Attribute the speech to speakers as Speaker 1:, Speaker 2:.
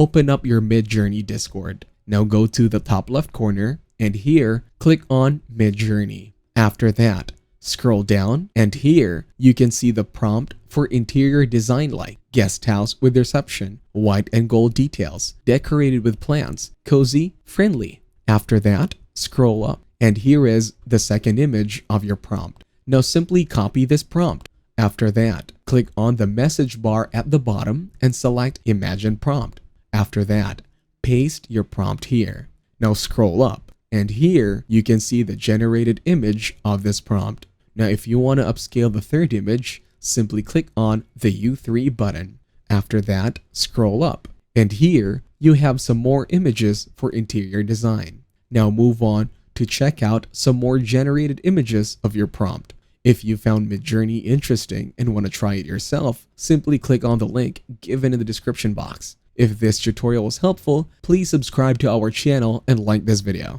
Speaker 1: open up your Midjourney Discord. Now go to the top left corner and here click on Midjourney. After that, scroll down and here you can see the prompt for interior design like guest house with reception, white and gold details, decorated with plants, cozy, friendly. After that, scroll up and here is the second image of your prompt. Now simply copy this prompt. After that, click on the message bar at the bottom and select Imagine Prompt. After that, paste your prompt here. Now scroll up and here you can see the generated image of this prompt. Now if you want to upscale the third image, simply click on the U3 button. After that, scroll up and here you have some more images for interior design. Now move on to check out some more generated images of your prompt. If you found Midjourney interesting and want to try it yourself, simply click on the link given in the description box. If this tutorial was helpful, please subscribe to our channel and like this video.